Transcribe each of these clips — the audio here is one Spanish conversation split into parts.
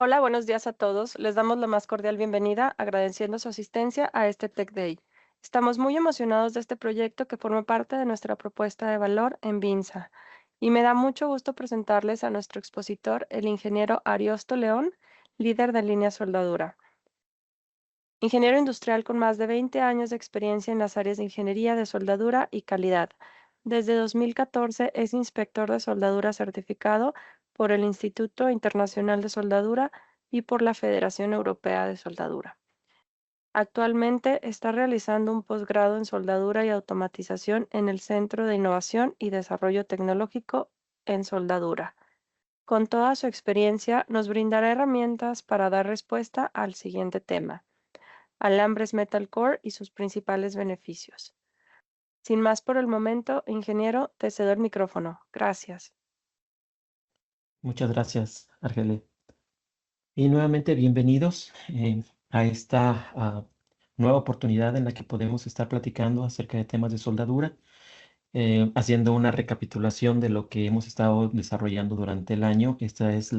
Hola, buenos días a todos. Les damos la más cordial bienvenida, agradeciendo su asistencia a este Tech Day. Estamos muy emocionados de este proyecto que forma parte de nuestra propuesta de valor en Vinsa. Y me da mucho gusto presentarles a nuestro expositor, el ingeniero Ariosto León, líder de línea soldadura. Ingeniero industrial con más de 20 años de experiencia en las áreas de ingeniería de soldadura y calidad. Desde 2014 es inspector de soldadura certificado por el Instituto Internacional de Soldadura y por la Federación Europea de Soldadura. Actualmente está realizando un posgrado en soldadura y automatización en el Centro de Innovación y Desarrollo Tecnológico en Soldadura. Con toda su experiencia, nos brindará herramientas para dar respuesta al siguiente tema: alambres metalcore y sus principales beneficios. Sin más por el momento, ingeniero, te cedo el micrófono. Gracias. Muchas gracias, Argele. Y nuevamente bienvenidos a esta nueva oportunidad en la que podemos estar platicando acerca de temas de soldadura, haciendo una recapitulación de lo que hemos estado desarrollando durante el año. Esta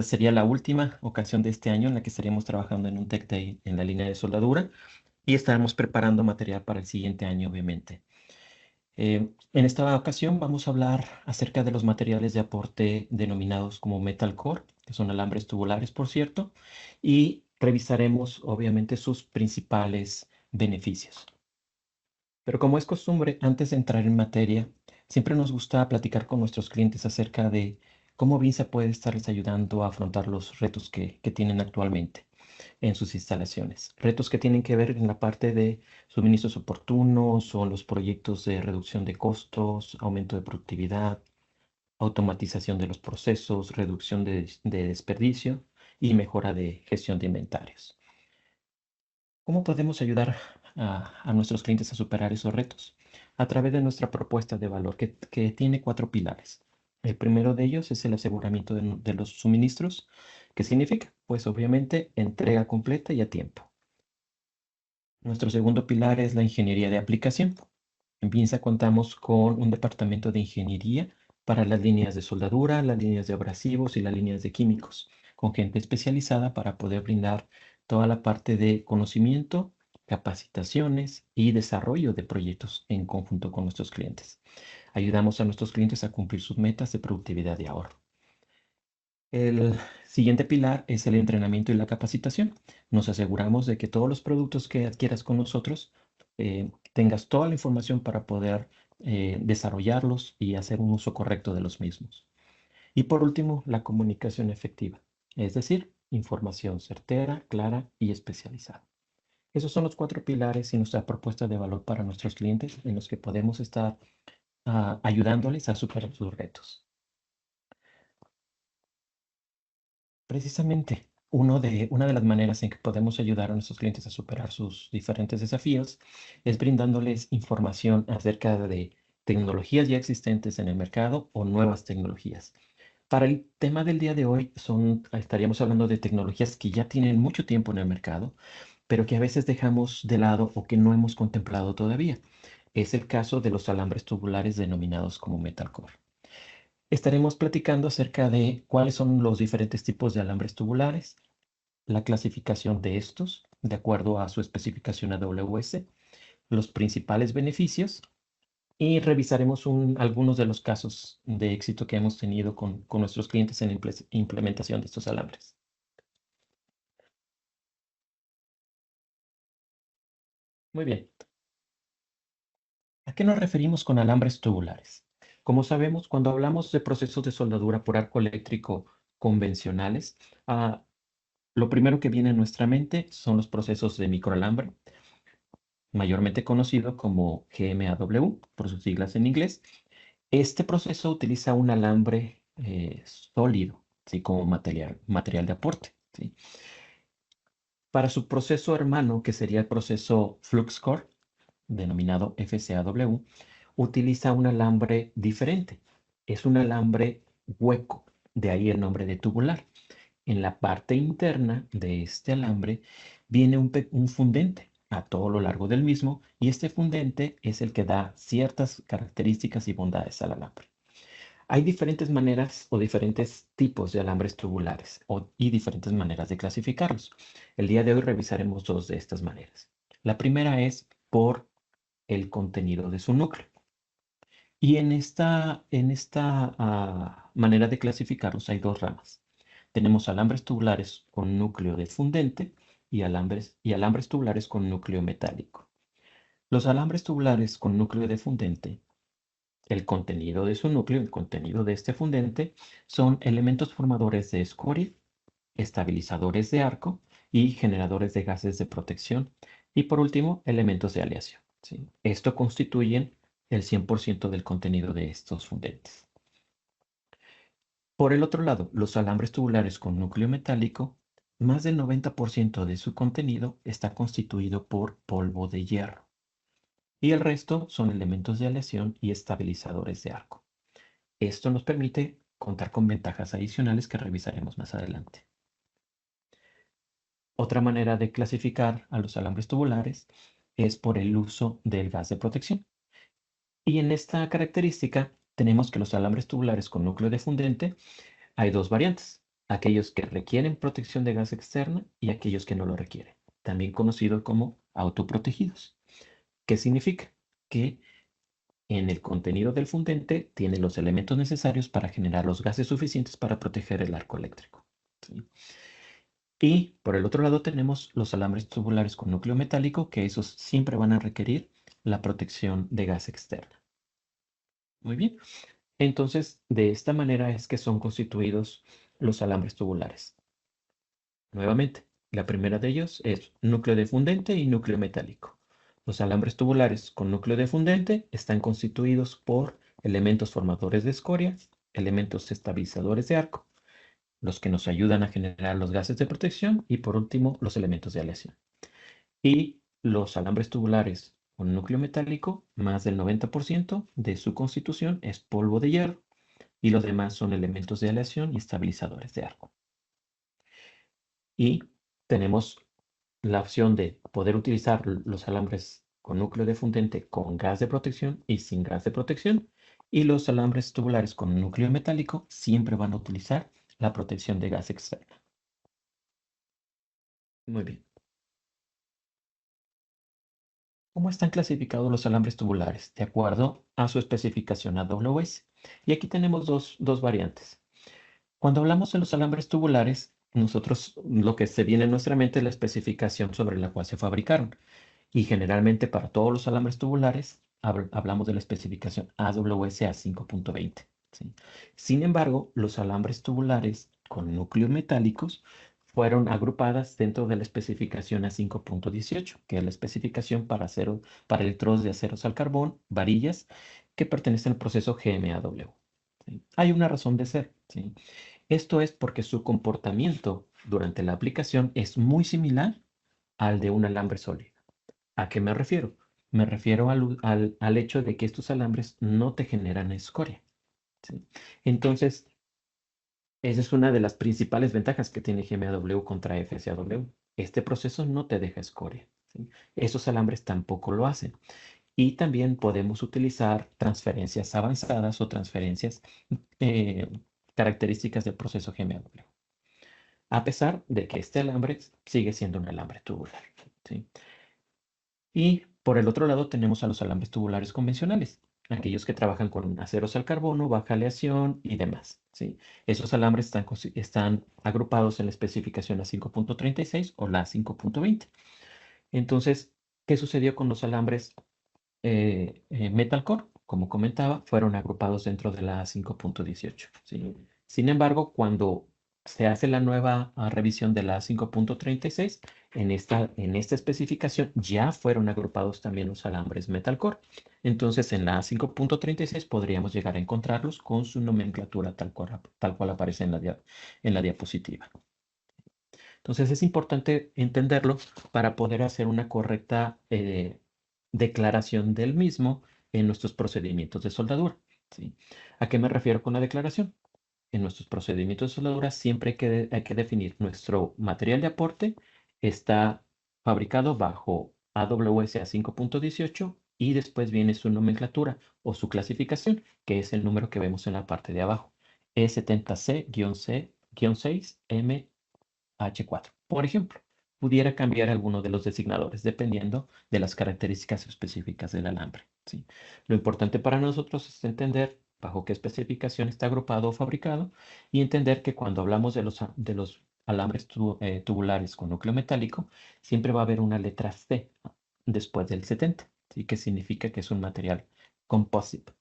sería la última ocasión de este año en la que estaríamos trabajando en un Tech Day en la línea de soldadura y estaremos preparando material para el siguiente año, obviamente. En esta ocasión vamos a hablar acerca de los materiales de aporte denominados como metalcore, que son alambres tubulares, por cierto, y revisaremos obviamente sus principales beneficios. Pero como es costumbre, antes de entrar en materia, siempre nos gusta platicar con nuestros clientes acerca de cómo Vinsa puede estarles ayudando a afrontar los retos que tienen actualmente en sus instalaciones. Retos que tienen que ver en la parte de suministros oportunos o los proyectos de reducción de costos, aumento de productividad, automatización de los procesos, reducción de desperdicio y mejora de gestión de inventarios. ¿Cómo podemos ayudar a nuestros clientes a superar esos retos? A través de nuestra propuesta de valor que tiene 4 pilares. El primero de ellos es el aseguramiento de los suministros. ¿Qué significa? Pues obviamente entrega completa y a tiempo. Nuestro segundo pilar es la ingeniería de aplicación. En Pinza contamos con un departamento de ingeniería para las líneas de soldadura, las líneas de abrasivos y las líneas de químicos, con gente especializada para poder brindar toda la parte de conocimiento, capacitaciones y desarrollo de proyectos en conjunto con nuestros clientes. Ayudamos a nuestros clientes a cumplir sus metas de productividad y ahorro. El siguiente pilar es el entrenamiento y la capacitación. Nos aseguramos de que todos los productos que adquieras con nosotros tengas toda la información para poder desarrollarlos y hacer un uso correcto de los mismos. Y por último, la comunicación efectiva, es decir, información certera, clara y especializada. Esos son los 4 pilares y nuestra propuesta de valor para nuestros clientes en los que podemos estar ayudándoles a superar sus retos. Precisamente, una de las maneras en que podemos ayudar a nuestros clientes a superar sus diferentes desafíos es brindándoles información acerca de tecnologías ya existentes en el mercado o nuevas tecnologías. Para el tema del día de hoy estaríamos hablando de tecnologías que ya tienen mucho tiempo en el mercado, pero que a veces dejamos de lado o que no hemos contemplado todavía. Es el caso de los alambres tubulares denominados como metalcore. Estaremos platicando acerca de cuáles son los diferentes tipos de alambres tubulares, la clasificación de estos de acuerdo a su especificación AWS, los principales beneficios y revisaremos algunos de los casos de éxito que hemos tenido con nuestros clientes en la implementación de estos alambres. Muy bien. ¿A qué nos referimos con alambres tubulares? Como sabemos, cuando hablamos de procesos de soldadura por arco eléctrico convencionales, lo primero que viene a nuestra mente son los procesos de microalambre, mayormente conocido como GMAW, por sus siglas en inglés. Este proceso utiliza un alambre sólido, ¿sí? Como material de aporte, ¿sí? Para su proceso hermano, que sería el proceso FluxCore, denominado FCAW, utiliza un alambre diferente. Es un alambre hueco, de ahí el nombre de tubular. En la parte interna de este alambre viene un fundente a todo lo largo del mismo y este fundente es el que da ciertas características y bondades al alambre. Hay diferentes maneras o diferentes tipos de alambres tubulares y diferentes maneras de clasificarlos. El día de hoy revisaremos dos de estas maneras. La primera es por el contenido de su núcleo. Y en esta manera de clasificarlos hay dos ramas. Tenemos alambres tubulares con núcleo de fundente y alambres tubulares con núcleo metálico. Los alambres tubulares con núcleo de fundente, el contenido de su núcleo, el contenido de este fundente, son elementos formadores de escoria, estabilizadores de arco y generadores de gases de protección. Y por último, elementos de aleación, ¿sí? Esto constituyen el 100% del contenido de estos fundentes. Por el otro lado, los alambres tubulares con núcleo metálico, más del 90% de su contenido está constituido por polvo de hierro. Y el resto son elementos de aleación y estabilizadores de arco. Esto nos permite contar con ventajas adicionales que revisaremos más adelante. Otra manera de clasificar a los alambres tubulares es por el uso del gas de protección. Y en esta característica tenemos que los alambres tubulares con núcleo de fundente hay dos variantes, aquellos que requieren protección de gas externa y aquellos que no lo requieren, también conocidos como autoprotegidos. ¿Qué significa? Que en el contenido del fundente tiene los elementos necesarios para generar los gases suficientes para proteger el arco eléctrico, ¿sí? Y por el otro lado tenemos los alambres tubulares con núcleo metálico, que esos siempre van a requerir la protección de gas externa. Muy bien. Entonces, de esta manera es que son constituidos los alambres tubulares. Nuevamente, la primera de ellos es núcleo de fundente y núcleo metálico. Los alambres tubulares con núcleo de fundente están constituidos por elementos formadores de escoria, elementos estabilizadores de arco, los que nos ayudan a generar los gases de protección y por último los elementos de aleación. Y los alambres tubulares con núcleo metálico, más del 90% de su constitución es polvo de hierro y los demás son elementos de aleación y estabilizadores de arco. Y tenemos la opción de poder utilizar los alambres con núcleo de fundente con gas de protección y sin gas de protección. Y los alambres tubulares con núcleo metálico siempre van a utilizar la protección de gas externa. Muy bien. ¿Cómo están clasificados los alambres tubulares? De acuerdo a su especificación AWS. Y aquí tenemos dos variantes. Cuando hablamos de los alambres tubulares, nosotros lo que se viene en nuestra mente es la especificación sobre la cual se fabricaron. Y generalmente para todos los alambres tubulares hablamos de la especificación AWS A5.20, ¿sí? Sin embargo, los alambres tubulares con núcleos metálicos fueron agrupadas dentro de la especificación A5.18, que es la especificación para electrodos de aceros al carbón, varillas, que pertenecen al proceso GMAW, ¿sí? Hay una razón de ser, ¿sí? Esto es porque su comportamiento durante la aplicación es muy similar al de un alambre sólido. ¿A qué me refiero? Me refiero al hecho de que estos alambres no te generan escoria, ¿sí? Entonces, esa es una de las principales ventajas que tiene GMAW contra FSAW. Este proceso no te deja escoria, ¿sí? Esos alambres tampoco lo hacen. Y también podemos utilizar transferencias avanzadas o transferencias eh, características del proceso GMAW. A pesar de que este alambre sigue siendo un alambre tubular, ¿sí? Y por el otro lado tenemos a los alambres tubulares convencionales, aquellos que trabajan con aceros al carbono, baja aleación y demás, ¿sí? Esos alambres están agrupados en la especificación A5.36 o la A5.20. Entonces, ¿qué sucedió con los alambres metalcore? Como comentaba, fueron agrupados dentro de la A5.18, ¿sí? Sin embargo, cuando se hace la nueva revisión de la 5.36, en esta especificación ya fueron agrupados también los alambres metalcore. Entonces, en la 5.36 podríamos llegar a encontrarlos con su nomenclatura tal cual aparece en la diapositiva. Entonces, es importante entenderlo para poder hacer una correcta declaración del mismo en nuestros procedimientos de soldadura, ¿sí? ¿A qué me refiero con la declaración? En nuestros procedimientos de soldadura siempre hay que definir nuestro material de aporte está fabricado bajo AWS A5.18 y después viene su nomenclatura o su clasificación, que es el número que vemos en la parte de abajo. E70C-6MH4. Por ejemplo, pudiera cambiar alguno de los designadores dependiendo de las características específicas del alambre, ¿sí? Lo importante para nosotros es entender bajo qué especificación está agrupado o fabricado y entender que cuando hablamos de los alambres tubulares con núcleo metálico, siempre va a haber una letra C después del 70, ¿sí? Que significa que es un material composite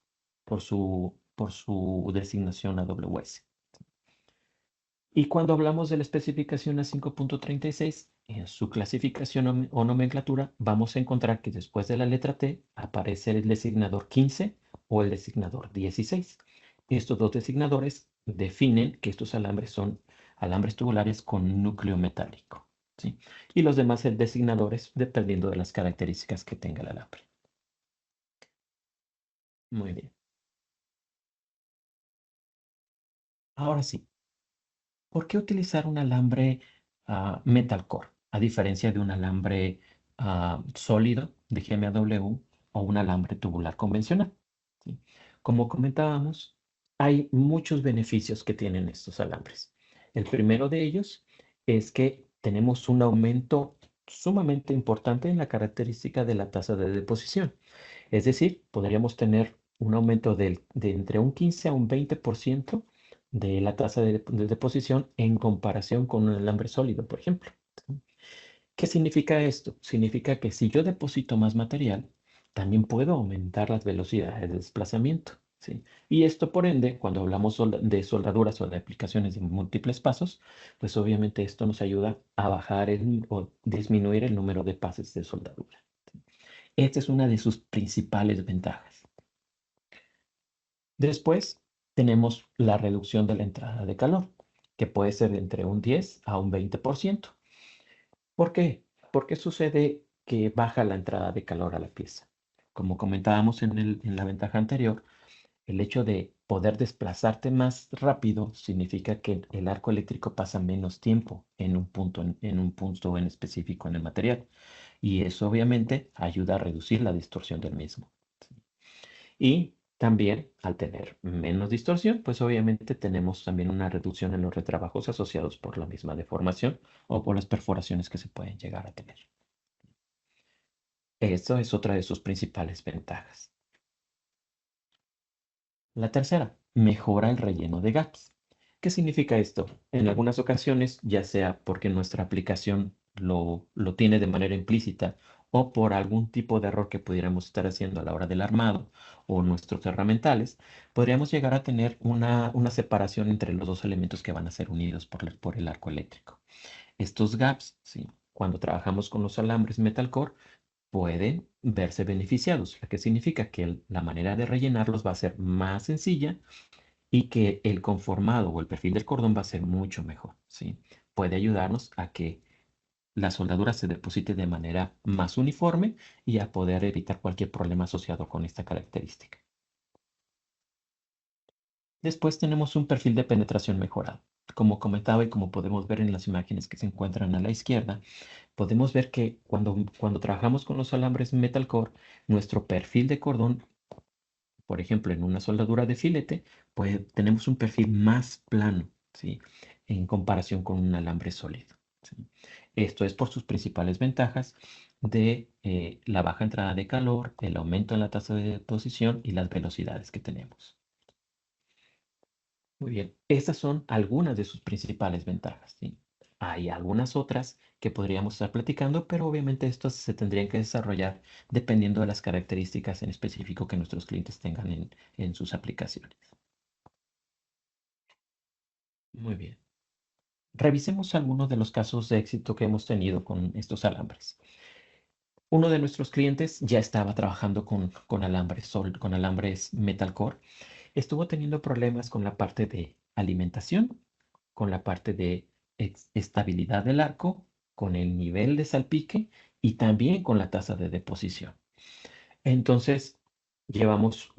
por su designación AWS. Y cuando hablamos de la especificación A5.36, en su clasificación o nomenclatura, vamos a encontrar que después de la letra T aparece el designador 15 o el designador 16. Estos dos designadores definen que estos alambres son alambres tubulares con núcleo metálico, ¿sí? Y los demás designadores dependiendo de las características que tenga el alambre. Muy bien. Ahora sí, ¿por qué utilizar un alambre metalcore a diferencia de un alambre sólido de GMAW o un alambre tubular convencional? ¿Sí? Como comentábamos, hay muchos beneficios que tienen estos alambres. El primero de ellos es que tenemos un aumento sumamente importante en la característica de la tasa de deposición. Es decir, podríamos tener un aumento de entre un 15 a un 20% de la tasa de deposición en comparación con un alambre sólido, por ejemplo. ¿Qué significa esto? Significa que si yo deposito más material, también puedo aumentar las velocidades de desplazamiento, ¿sí? Y esto, por ende, cuando hablamos de soldaduras o de aplicaciones de múltiples pasos, pues obviamente esto nos ayuda a bajar o disminuir el número de pases de soldadura. Esta es una de sus principales ventajas. Después tenemos la reducción de la entrada de calor, que puede ser entre un 10 a un 20%. ¿Por qué? Porque sucede que baja la entrada de calor a la pieza. Como comentábamos en la ventaja anterior, el hecho de poder desplazarte más rápido significa que el arco eléctrico pasa menos tiempo en un punto en específico en el material. Y eso obviamente ayuda a reducir la distorsión del mismo. Y también, al tener menos distorsión, pues obviamente tenemos también una reducción en los retrabajos asociados por la misma deformación o por las perforaciones que se pueden llegar a tener. Eso es otra de sus principales ventajas. La tercera, mejora el relleno de gaps. ¿Qué significa esto? En algunas ocasiones, ya sea porque nuestra aplicación lo tiene de manera implícita o por algún tipo de error que pudiéramos estar haciendo a la hora del armado o nuestros herramientales, podríamos llegar a tener una separación entre los dos elementos que van a ser unidos por el arco eléctrico. Estos gaps, ¿sí? Cuando trabajamos con los alambres metalcore, pueden verse beneficiados, lo que significa que la manera de rellenarlos va a ser más sencilla y que el conformado o el perfil del cordón va a ser mucho mejor, ¿sí? Puede ayudarnos a que la soldadura se deposite de manera más uniforme y a poder evitar cualquier problema asociado con esta característica. Después tenemos un perfil de penetración mejorado. Como comentaba y como podemos ver en las imágenes que se encuentran a la izquierda, podemos ver que cuando trabajamos con los alambres metalcore, nuestro perfil de cordón, por ejemplo, en una soldadura de filete, pues tenemos un perfil más plano, ¿sí? En comparación con un alambre sólido, ¿sí? Esto es por sus principales ventajas de la baja entrada de calor, el aumento en la tasa de deposición y las velocidades que tenemos. Muy bien, estas son algunas de sus principales ventajas, ¿sí? Hay algunas otras que podríamos estar platicando, pero obviamente estas se tendrían que desarrollar dependiendo de las características en específico que nuestros clientes tengan en sus aplicaciones. Muy bien. Revisemos algunos de los casos de éxito que hemos tenido con estos alambres. Uno de nuestros clientes ya estaba trabajando con alambres metalcore. Estuvo teniendo problemas con la parte de alimentación, con la parte de estabilidad del arco, con el nivel de salpique y también con la tasa de deposición. Entonces, llevamos